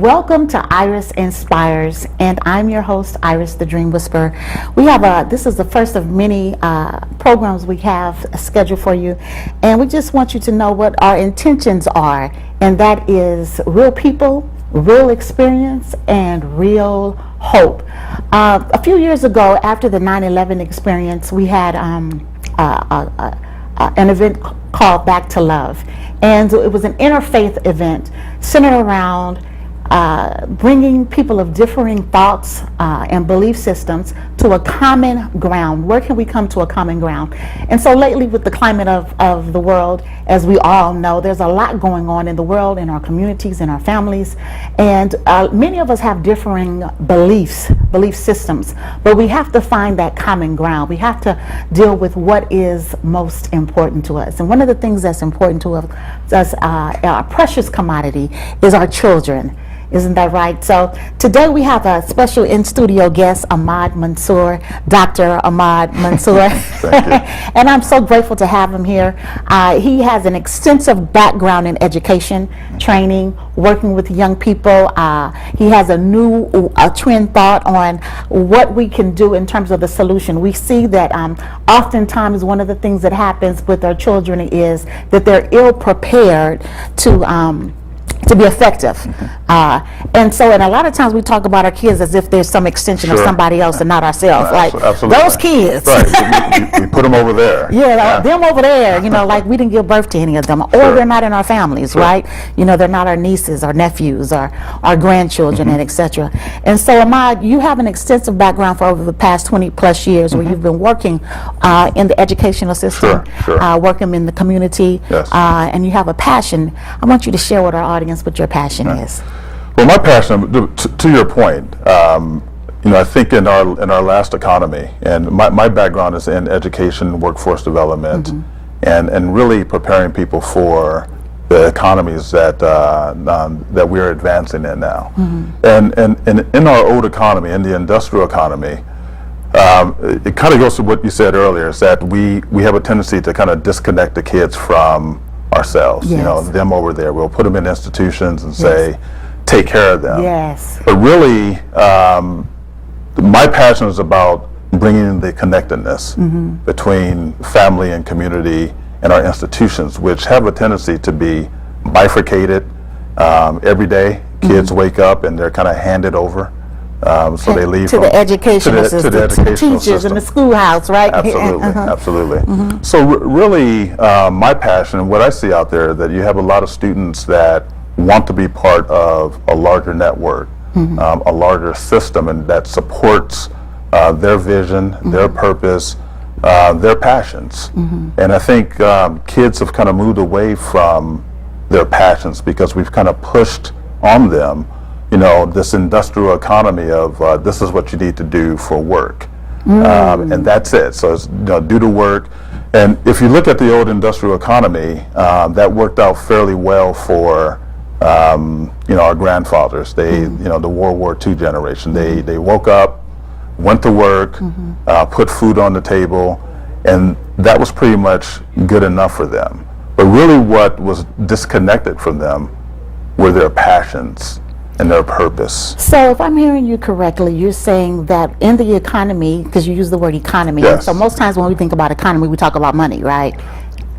Welcome to iRiS Inspires, and I'm your host, iRiS the Dream Whisperer. We have this is the first of many programs we have scheduled for you, and we just want you to know what our intentions are, and that is real people, real experience, and real hope. A few years ago, after the 9/11 experience, we had an event called Back-2-Love, and it was an interfaith event centered around bringing people of differing thoughts and belief systems to a common ground. Where can we come to a common ground? And so lately, with the climate of the world, as we all know, there's a lot going on in the world, in our communities, in our families, and many of us have differing belief systems, but we have to find that common ground. We have to deal with what is most important to us. And one of the things that's important to us, our precious commodity, is our children. Isn't that right? So today we have a special in-studio guest, Ahmad Mansur, Dr. Ahmad Mansur. And I'm so grateful to have him here. He has an extensive background in education, training, working with young people. He has a new trend thought on what we can do in terms of the solution. We see that oftentimes one of the things that happens with our children is that they're ill prepared to be effective. And a lot of times we talk about our kids as if they're some extension of somebody else and not ourselves. Like, those kids. Right, we put them over there. Them over there, like we didn't give birth to any of them, or they're not in our families, right? They're not our nieces, our nephews, our grandchildren, and etc. And so, Ahmad, you have an extensive background for over the past 20 plus years where you've been working in the educational system, working in the community, and you have a passion. I want you to share with our audience what your passion is. Well, my passion, to your point, I think in our last economy, and my background is in education, workforce development, and really preparing people for the economies that we're advancing in now. And in our old economy, in the industrial economy, it kind of goes to what you said earlier, is that we have a tendency to kind of disconnect the kids from ourselves. Them over there, we'll put them in institutions and say, take care of them. But really, my passion is about bringing the connectedness between family and community and our institutions, which have a tendency to be bifurcated. Every day, kids wake up and they're kind of handed over. So they leave to the educational system, to the teachers in the schoolhouse, right? Absolutely. So really, my passion, what I see out there, that you have a lot of students that want to be part of a larger network, a larger system, and that supports their vision, their purpose, their passions. And I think kids have kind of moved away from their passions because we've kind of pushed on them this industrial economy of this is what you need to do for work, and that's it. So it's do the work. And if you look at the old industrial economy, that worked out fairly well for our grandfathers. They the World War II generation. They woke up, went to work, put food on the table, and that was pretty much good enough for them. But really, what was disconnected from them were their passions and their purpose. So if I'm hearing you correctly, you're saying that in the economy, because you use the word economy, so most times when we think about economy, we talk about money, right?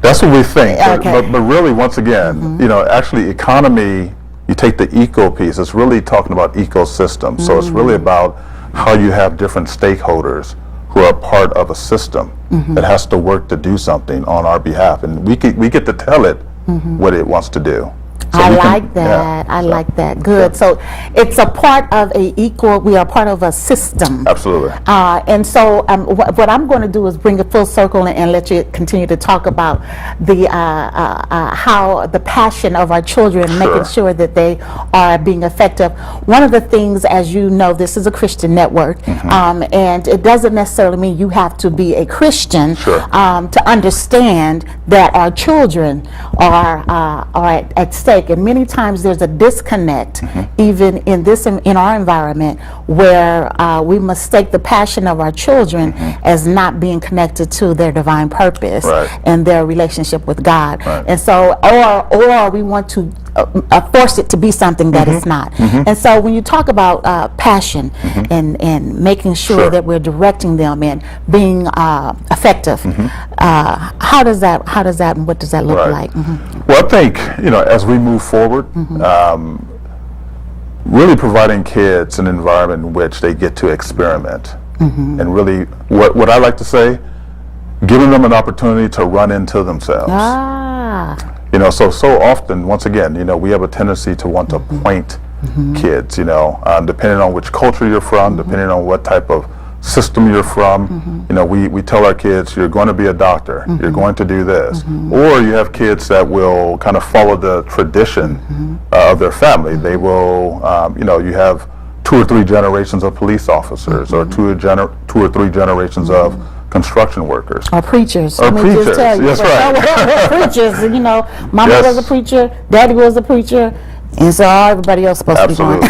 That's what we think, but really, once again, actually economy, you take the eco piece, it's really talking about ecosystem. So it's really about how you have different stakeholders who are part of a system that has to work to do something on our behalf, and we get to tell it what it wants to do. So I like that. I like that. Good. So it's a part of we are part of a system. Absolutely. And so what I'm going to do is bring it full circle and let you continue to talk about the how the passion of our children, making sure that they are being effective. One of the things, as you know, this is a Christian network, and it doesn't necessarily mean you have to be a Christian to understand that our children are at stake. And many times there's a disconnect, even in our environment, where we mistake the passion of our children as not being connected to their divine purpose and their relationship with God. And so, or we want to force it to be something that it's not. And so when you talk about passion and making sure that we're directing them and being effective, how does that and what does that look like? Well, I think, as we move forward, really providing kids an environment in which they get to experiment, and really, what I like to say, giving them an opportunity to run into themselves. So often, once again, we have a tendency to want to point kids, depending on which culture you're from, depending on what type of system you're from. We tell our kids, you're going to be a doctor, you're going to do this. Or you have kids that will kind of follow the tradition of their family. They will, you have 2 or 3 generations of police officers, or 2 or 3 generations of construction workers. Or preachers. Or preachers, just tell you, that's right. Preachers, Mama was a preacher, Daddy was a preacher, and so everybody else supposed to be going.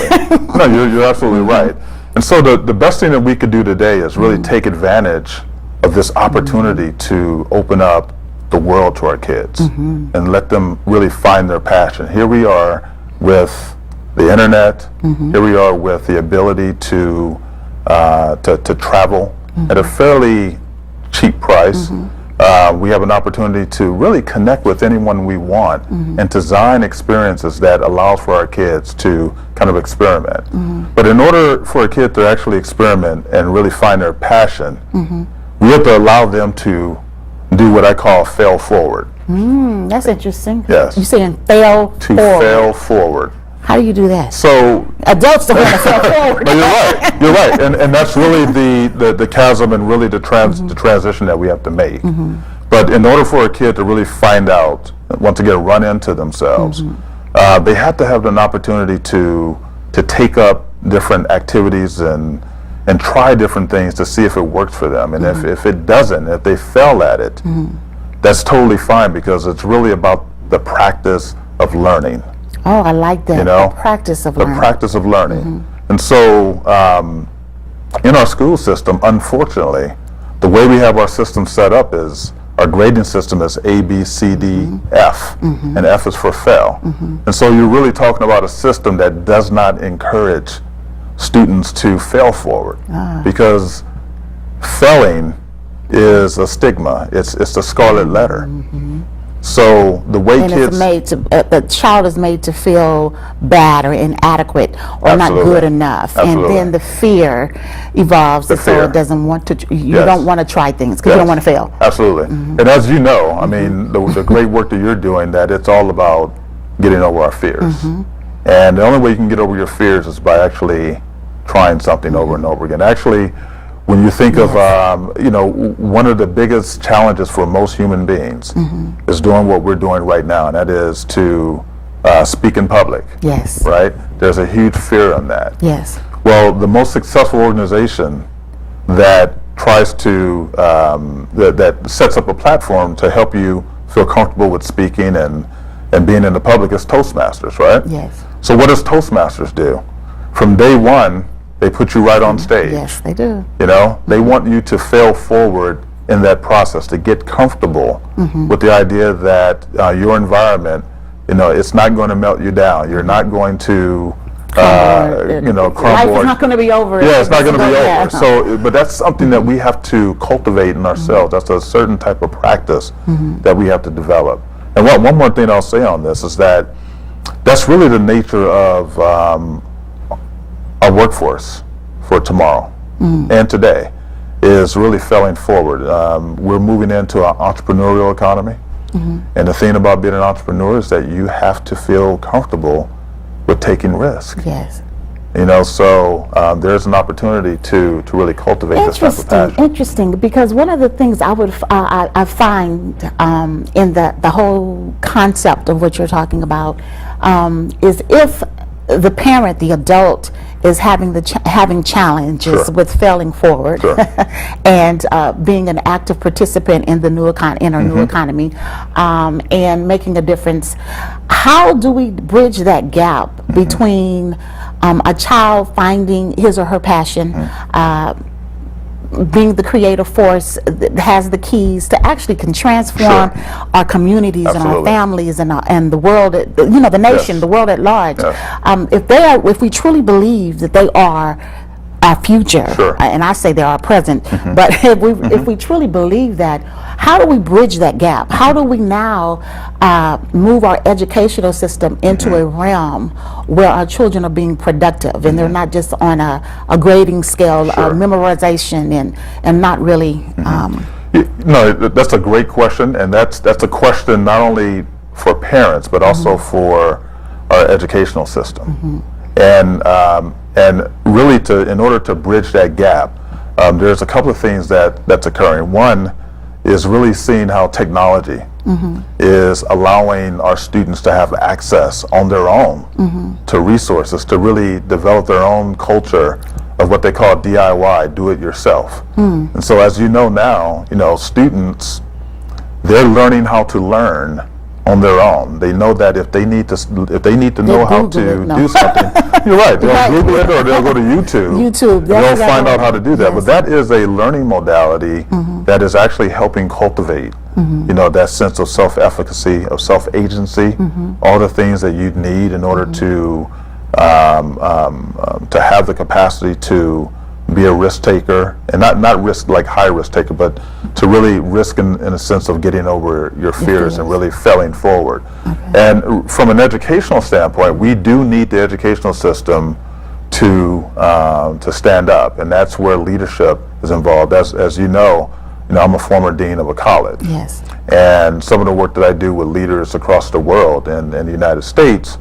No, you're absolutely right. And so the best thing that we could do today is really take advantage of this opportunity to open up the world to our kids and let them really find their passion. Here we are with the internet. Here we are with the ability to travel at a fairly cheap price. We have an opportunity to really connect with anyone we want and design experiences that allows for our kids to kind of experiment. But in order for a kid to actually experiment and really find their passion, we have to allow them to do what I call fail forward. That's interesting. Yes. You're saying fail forward. How do you do that? So adults don't want to fail forward. No, you're right, and that's really the chasm and really the transition that we have to make. But in order for a kid to really find out, once again, run into themselves, they have to have an opportunity to take up different activities and try different things to see if it works for them. And if it doesn't, if they fail at it, that's totally fine, because it's really about the practice of learning. Oh, I like that. The practice of learning. The practice of learning. And so in our school system, unfortunately, the way we have our system set up is our grading system is A, B, C, D, F, and F is for fail. And so you're really talking about a system that does not encourage students to fail forward, because failing is a stigma. It's the scarlet letter. So the way kids, it's made to, the child is made to feel bad or inadequate or not good enough, and then the fear evolves, so it doesn't want to. You don't want to try things because you don't want to fail. Absolutely, and as you know, I mean, the great work that you're doing, that it's all about getting over our fears, and the only way you can get over your fears is by actually trying something over and over again. Actually, when you think of, one of the biggest challenges for most human beings is doing what we're doing right now, and that is to speak in public. Yes. Right? There's a huge fear on that. Yes. Well, the most successful organization that tries to, that sets up a platform to help you feel comfortable with speaking and being in the public is Toastmasters, right? Yes. So what does Toastmasters do? From day one, they put you right on stage. Yes, they do. They want you to fail forward in that process, to get comfortable with the idea that your environment, it's not going to melt you down. You're not going to, crumble. Life is not going to be over. Yeah, it's not going to be over. So, but that's something that we have to cultivate in ourselves. That's a certain type of practice that we have to develop. And one more thing I'll say on this is that that's really the nature of our workforce for tomorrow and today is really failing forward. We're moving into an entrepreneurial economy, and the thing about being an entrepreneur is that you have to feel comfortable with taking risk. Yes. So there's an opportunity to really cultivate this type of passion. Interesting, because one of the things I find in the whole concept of what you're talking about is if the parent, the adult, is having challenges with failing forward and being an active participant in the new new economy and making a difference. How do we bridge that gap between a child finding his or her passion, being the creative force that has the keys to actually can transform our communities and our families and the world, the nation, the world at large. If we truly believe that they are our future, and I say they're our present, but if we truly believe that, how do we bridge that gap? How do we now move our educational system into a realm where our children are being productive and they're not just on a grading scale of memorization and not really No, that's a great question, and that's a question not only for parents but also for our educational system. And really, in order to bridge that gap, there's a couple of things that's occurring. One is really seeing how technology is allowing our students to have access on their own to resources to really develop their own culture of what they call DIY, do it yourself. And so, as you know now, students, they're learning how to learn on their own. They know that if they need to know how to do something, you're right, they'll Google it or they'll go to YouTube. They'll find out how to do that. But that is a learning modality that is actually helping cultivate that sense of self-efficacy, of self-agency, all the things that you need in order to have the capacity to be a risk taker, and not risk like high risk taker, but to really risk in a sense of getting over your fears and really failing forward. And from an educational standpoint, we do need the educational system to stand up, and that's where leadership is involved. As you know, I'm a former dean of a college. Yes. And some of the work that I do with leaders across the world and the United States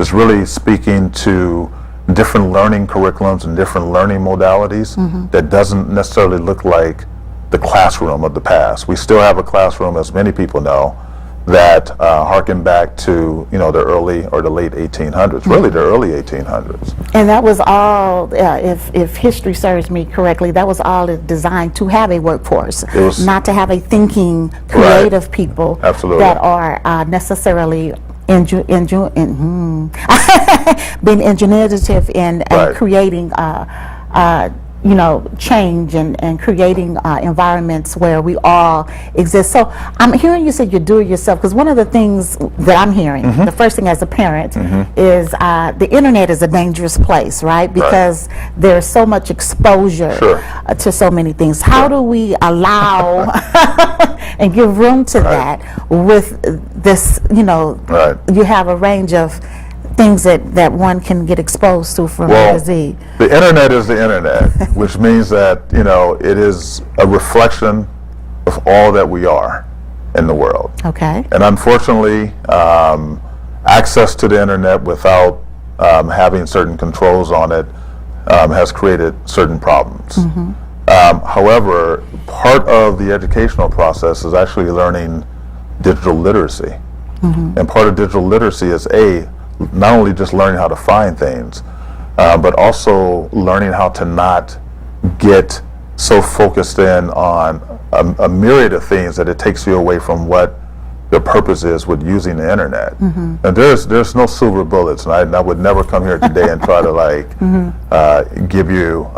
is really speaking to different learning curriculums and different learning modalities that doesn't necessarily look like the classroom of the past. We still have a classroom, as many people know, that harken back to the early or the late 1800s, really the early 1800s. And that was all, if history serves me correctly, that was all designed to have a workforce, not to have a thinking, creative people that are necessarily being imaginative and creating change and creating environments where we all exist. So I'm hearing you say you do it yourself, because one of the things that I'm hearing, the first thing as a parent, is the internet is a dangerous place, right? Because there's so much exposure to so many things. How do we allow and give room to that with this, you have a range of things that one can get exposed to from A to Z. The internet is the internet, which means that it is a reflection of all that we are in the world. Okay. And unfortunately, access to the internet without having certain controls on it has created certain problems. However, part of the educational process is actually learning digital literacy. And part of digital literacy is not only just learning how to find things, but also learning how to not get so focused in on a myriad of things that it takes you away from what the purpose is with using the internet. And there's no silver bullets, and I would never come here today and try to give you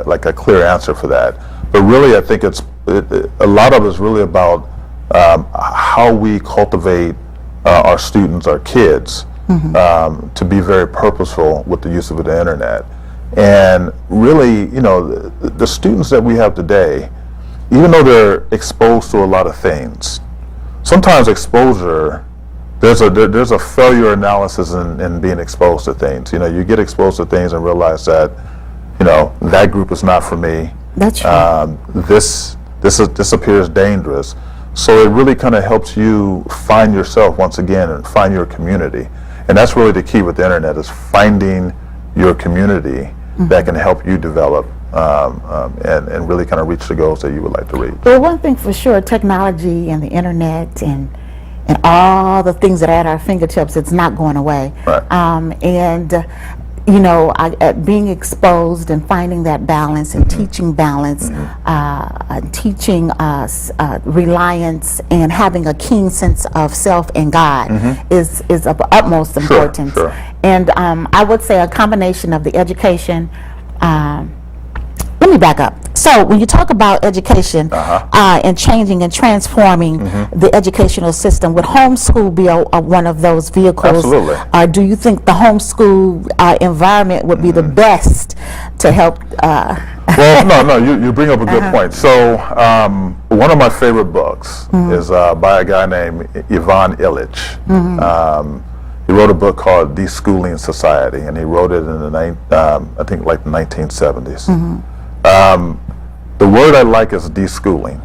like a clear answer for that. But really, I think a lot of it is really about how we cultivate our students, our kids, to be very purposeful with the use of the internet. And really, the students that we have today, even though they're exposed to a lot of things, sometimes exposure, there's a failure analysis in being exposed to things. You get exposed to things and realize that, that group is not for me. That's true. This appears dangerous. So it really kind of helps you find yourself once again and find your community. And that's really the key with the internet, is finding your community that can help you develop and really kind of reach the goals that you would like to reach. Well, one thing for sure, technology and the internet and all the things that are at our fingertips, it's not going away. Right. Being exposed and finding that balance and teaching balance, teaching us reliance and having a keen sense of self and God is of utmost importance. And I would say a combination of the education. Let me back up. So when you talk about education and changing and transforming the educational system, would homeschool be one of those vehicles? Absolutely. Do you think the homeschool environment would be the best to help? Well, no, you bring up a good point. So one of my favorite books is by a guy named Ivan Illich. He wrote a book called Deschooling Society, and he wrote it in I think like the 1970s. The word I like is deschooling,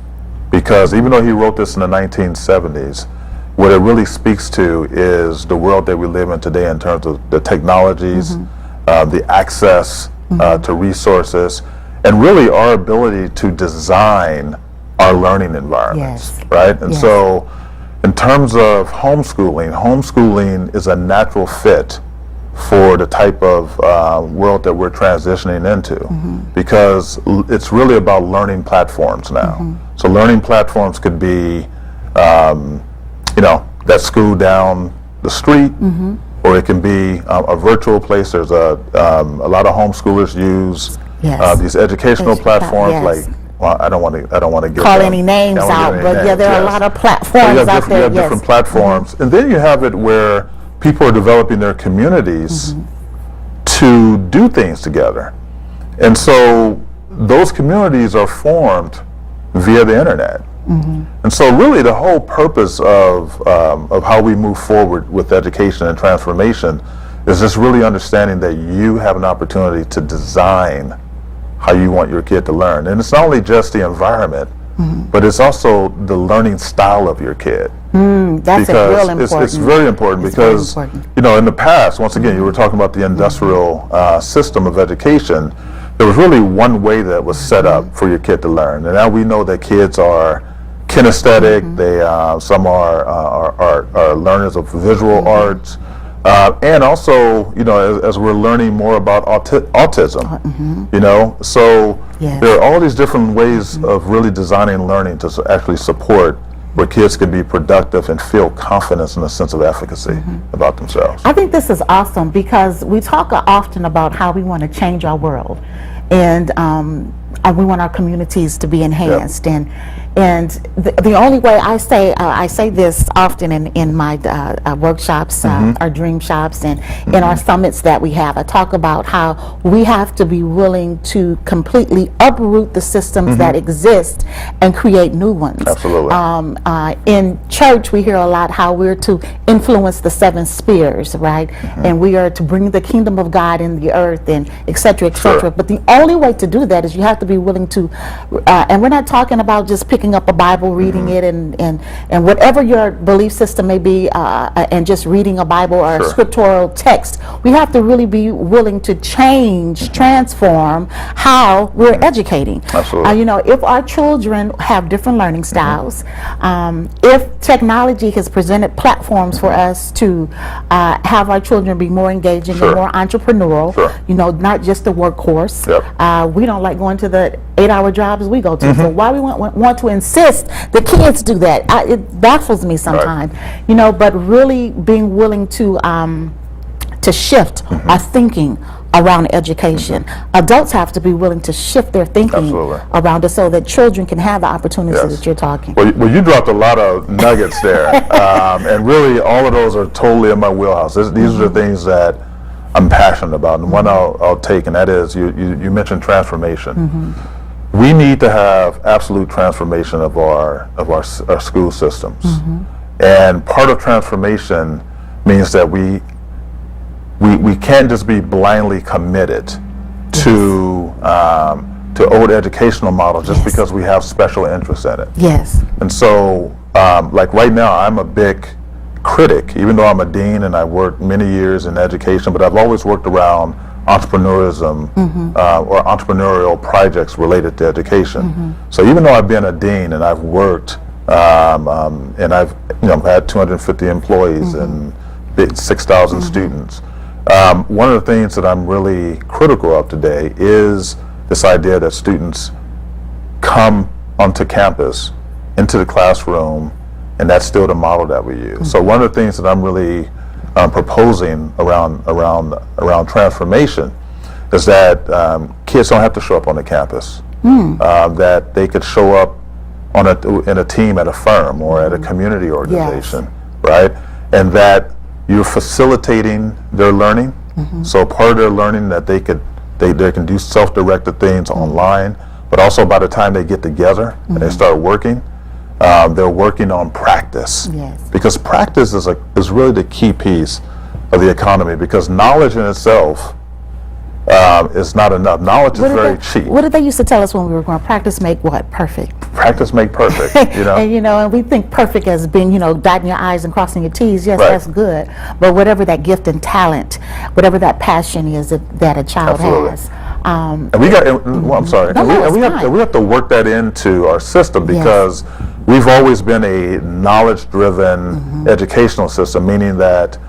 because even though he wrote this in the 1970s, what it really speaks to is the world that we live in today in terms of the technologies, the access to resources, and really our ability to design our learning environments, right? And so in terms of homeschooling is a natural fit for the type of world that we're transitioning into, because it's really about learning platforms now. So learning platforms could be, that school down the street, or it can be a virtual place. There's a lot of homeschoolers use these educational platforms like. Well, I don't want to call any names out, but there are a lot of platforms out there. You have different platforms, and then you have it where people are developing their communities to do things together, and so those communities are formed via the internet. And so really the whole purpose of how we move forward with education and transformation is just really understanding that you have an opportunity to design how you want your kid to learn. And it's not only just the environment, but it's also the learning style of your kid. That's real important. It's very important because, in the past, once again, you were talking about the industrial system of education. There was really one way that was set up for your kid to learn. And now we know that kids are kinesthetic, they some are learners of visual arts. And also, as we're learning more about autism, so there are all these different ways of really designing learning to actually support where kids can be productive and feel confidence and a sense of efficacy about themselves. I think this is awesome because we talk often about how we want to change our world, and we want our communities to be enhanced. And the only way I say this often in my workshops, our dream shops, and in our summits that we have, I talk about how we have to be willing to completely uproot the systems that exist and create new ones. Absolutely. In church, we hear a lot how we're to influence the 7 spheres, right? And we are to bring the kingdom of God in the earth, and et cetera, et cetera. Sure. But the only way to do that is you have to be willing to, and we're not talking about just picking up a Bible, reading it, and whatever your belief system may be, and just reading a Bible or a scriptural text. We have to really be willing to change, transform how we're educating. Absolutely. If our children have different learning styles, if technology has presented platforms for us to have our children be more engaging and more entrepreneurial, not just the workhorse. We don't like going to the 8-hour jobs we go to. So why we want to insist the kids do that? It baffles me sometimes. But really being willing to shift our thinking around education. Adults have to be willing to shift their thinking around it so that children can have the opportunities that you're talking. Well, you dropped a lot of nuggets there, and really all of those are totally in my wheelhouse. These are the things that I'm passionate about, and one I'll take, and that is you mentioned transformation. We need to have absolute transformation of our school systems, and part of transformation means that we can't just be blindly committed to old educational models just because we have special interest in it. And so, like right now, I'm a big critic, even though I'm a dean and I worked many years in education, but I've always worked around entrepreneurism or entrepreneurial projects related to education. So even though I've been a dean and I've worked and I've had 250 employees and 6,000 students, one of the things that I'm really critical of today is this idea that students come onto campus, into the classroom, and that's still the model that we use. So one of the things that I'm really proposing around transformation is that kids don't have to show up on the campus, that they could show up in a team at a firm or at a community organization, right? And that you're facilitating their learning. So part of their learning that they can do self-directed things online, but also by the time they get together and they start working, they're working on practice. Because practice is really the key piece of the economy, because knowledge in itself is not enough. Knowledge is very cheap. What did they used to tell us when we were going? Practice make what? Perfect. Practice make perfect. And we think perfect as being, dotting your I's and crossing your T's. Yes, that's good. But whatever that gift and talent, whatever that passion is that a child has. And we got. I'm sorry. We have to work that into our system, because we've always been a knowledge-driven educational system, meaning that,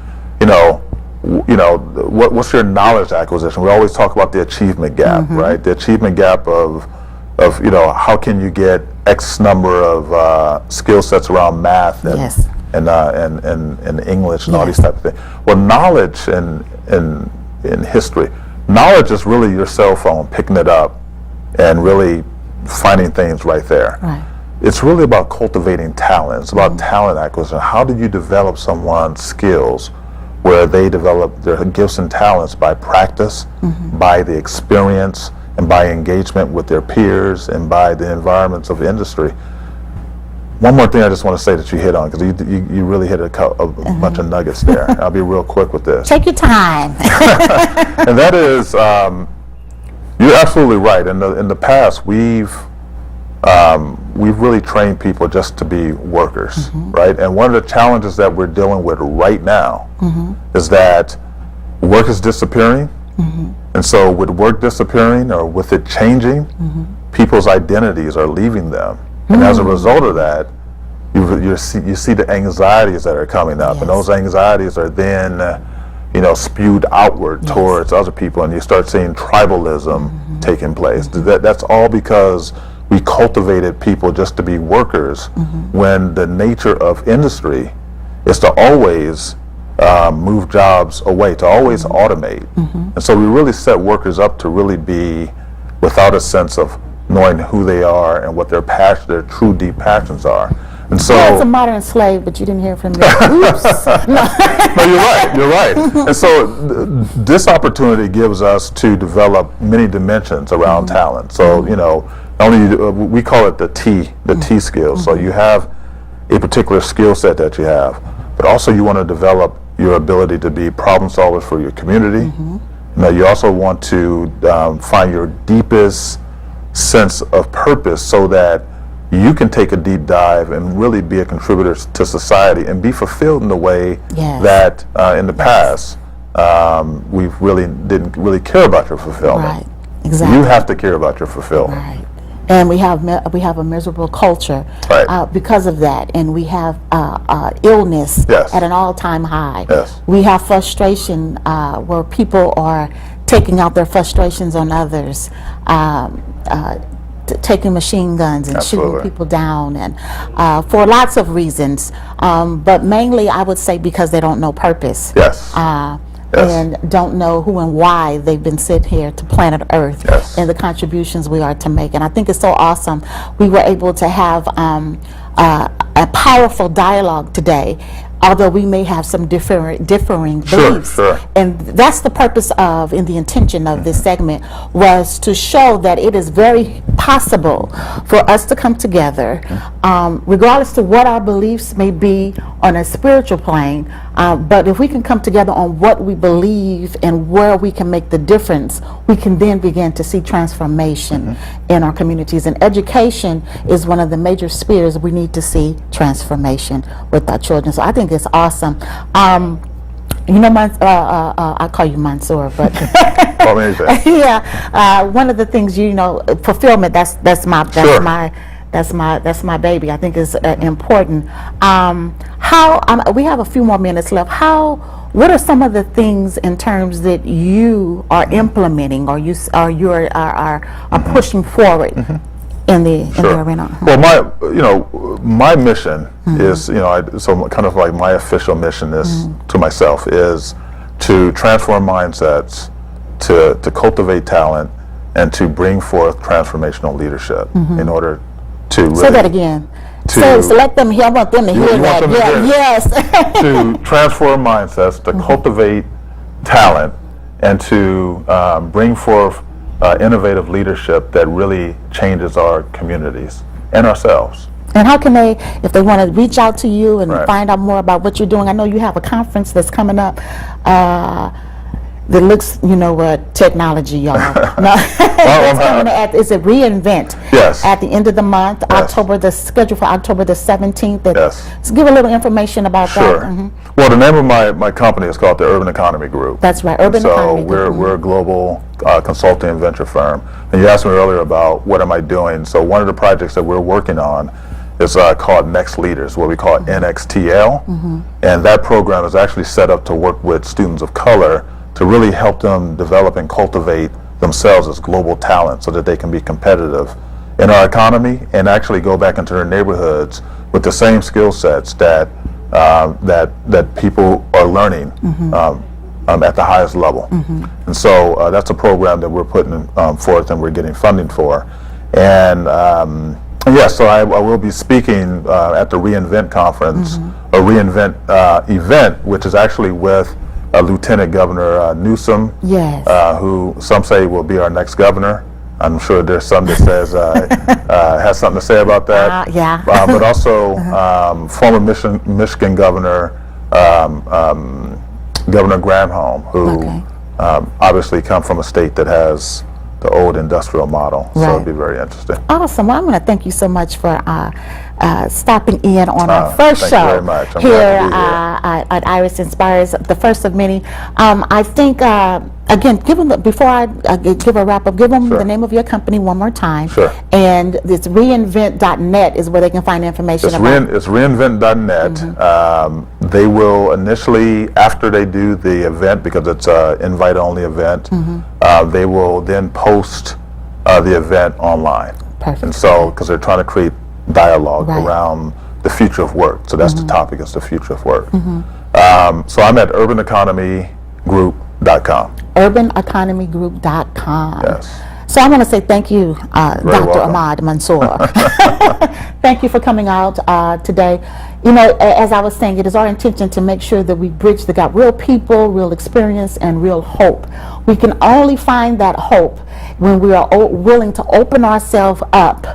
what's your knowledge acquisition? We always talk about the achievement gap, right? The achievement gap of how can you get X number of skill sets around math and English and all these type of things. Well, knowledge in history, knowledge is really your cell phone picking it up and really finding things right there. Right. It's really about cultivating talent. It's about talent acquisition. How do you develop someone's skills where they develop their gifts and talents by practice, by the experience, and by engagement with their peers, and by the environments of industry. One more thing I just want to say that you hit on, because you really hit a bunch of nuggets there. I'll be real quick with this. Take your time. And that is, you're absolutely right. In the past, we've really trained people just to be workers, right? And one of the challenges that we're dealing with right now is that work is disappearing. And so with work disappearing, or with it changing, people's identities are leaving them. And as a result of that, you see the anxieties that are coming up, and those anxieties are then spewed outward towards other people, and you start seeing tribalism taking place. That's all because we cultivated people just to be workers, when the nature of industry is to always move jobs away, to always automate. And so we really set workers up to really be without a sense of knowing who they are and what their true deep passions are. And so it's a modern slave, but you didn't hear from me. Oops. No, you're right. And so this opportunity gives us to develop many dimensions around talent. So, we call it the T skills. So you have a particular skill set that you have, but also you want to develop your ability to be problem solvers for your community. You also want to find your deepest sense of purpose, so that you can take a deep dive and really be a contributor to society and be fulfilled in the way that in the past we didn't really care about your fulfillment. Right. Exactly. You have to care about your fulfillment. Right. And we have a miserable culture because of that, and we have illness at an all-time high. We have frustration where people are taking out their frustrations on others, taking machine guns and shooting people down, and for lots of reasons, but mainly I would say because they don't know purpose. And don't know who and why they've been sent here to planet Earth, and the contributions we are to make. And I think it's so awesome we were able to have a powerful dialogue today, although we may have some differing beliefs. And that's the purpose of, and the intention of this segment, was to show that it is very possible for us to come together, regardless to what our beliefs may be on a spiritual plane, but if we can come together on what we believe and where we can make the difference, we can then begin to see transformation in our communities. And education is one of the major spheres we need to see transformation with our children. So I think it's awesome. I call you Mansur, but one of the things, fulfillment. That's my baby. I think is important. We have a few more minutes left. What are some of the things in terms that you are implementing, or you are pushing forward in the arena? Well, my mission is, so kind of like my official mission is to myself is to transform mindsets, to cultivate talent, and to bring forth transformational leadership in order to really... Say that again. So let them hear. I want them to hear that. Yeah, yes. To transform mindsets, to cultivate talent, and to bring forth innovative leadership that really changes our communities and ourselves. And how can they, if they want to reach out to you and Right. find out more about what you're doing? I know you have a conference that's coming up that looks, you know what, technology, y'all. No, it's coming is it reInvent? Yes. At the end of the month, Yes. scheduled for October the 17th. Yes. So give a little information about Sure. that. Well, the name of my company is called the Urban Economy Group. That's right, Urban Economy Group. So we're a global consulting and venture firm. And you asked me earlier about what am I doing. So one of the projects that we're working on is called Next Leaders, what we call NXTL. And that program is actually set up to work with students of color to really help them develop and cultivate themselves as global talent so that they can be competitive in our economy and actually go back into their neighborhoods with the same skill sets that people are learning at the highest level. And so that's a program that we're putting forth and we're getting funding for. And yes, so I will be speaking at the reInvent conference, a reInvent event, which is actually with Lieutenant Governor Newsom, Yes. who some say will be our next governor. I'm sure there's some that says has something to say about that. Yeah. But also former Michigan Governor Governor Granholm, who obviously come from a state that has the old industrial model. So it'd be very interesting. Awesome. Well, I'm going to thank you so much for stopping in on our first thank you show very much. I'm here glad to be at iRiS Inspires, the first of many. I think, again, before I give a wrap up, give them the name of your company one more time. Sure. And it's reinvent.net is where they can find information about It's reinvent.net. They will initially, after they do the event, because it's an invite-only event, they will then post the event online. Perfect. And so, because they're trying to create dialogue around the future of work. So that's the topic, is the future of work. So I'm at urbaneconomygroup.com. urbaneconomygroup.com. Yes. So I want to say thank you, Dr. welcome. Ahmad Mansur. Thank you for coming out today. You know, as I was saying, it is our intention to make sure that we bridge the gap. Real people, real experience, and real hope. We can only find that hope when we are willing to open ourselves up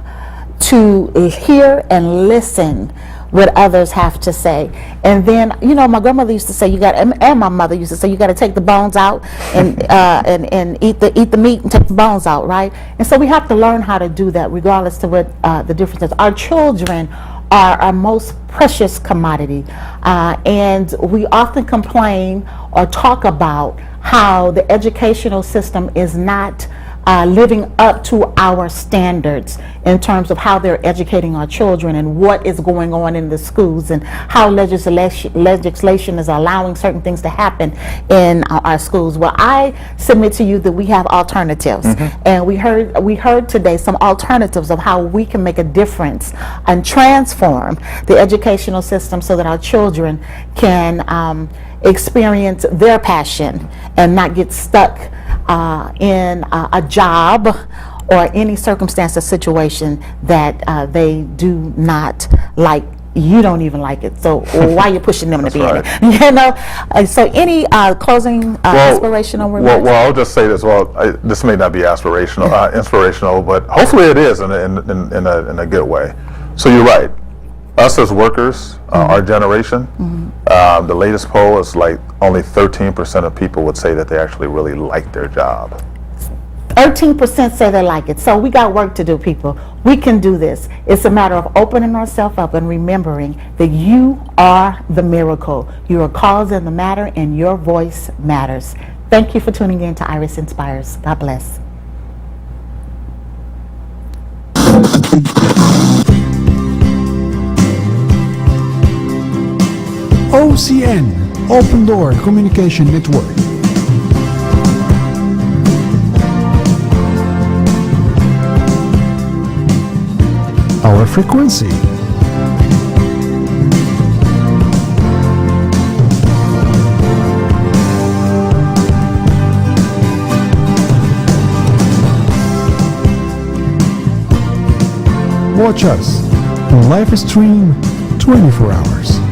to hear and listen what others have to say. And then, you know, my grandmother used to say, and my mother used to say, you got to take the bones out and eat the meat and take the bones out, right? And so we have to learn how to do that, regardless to what the difference is. Our children are our most precious commodity, and we often complain or talk about how the educational system is not living up to our standards in terms of how they're educating our children and what is going on in the schools and how legislation is allowing certain things to happen in our schools. Well, I submit to you that we have alternatives, and we heard today some alternatives of how we can make a difference and transform the educational system so that our children can experience their passion and not get stuck in a job or any circumstance or situation that they do not like. You don't even like it, so why are you pushing them to be in it? You know. So any closing inspirational remarks? Well, I'll just say this. This may not be aspirational, inspirational, but hopefully it is in a good way. So you're right. Us as workers, our generation, the latest poll is like only 13% of people would say that they actually really like their job. 13% say they like it. So we got work to do, people. We can do this. It's a matter of opening ourselves up and remembering that you are the miracle. You are cause in the matter, and your voice matters. Thank you for tuning in to iRiS Inspires. God bless. OCN, Open Door Communication Network. Our frequency. Watch us on live stream 24 hours.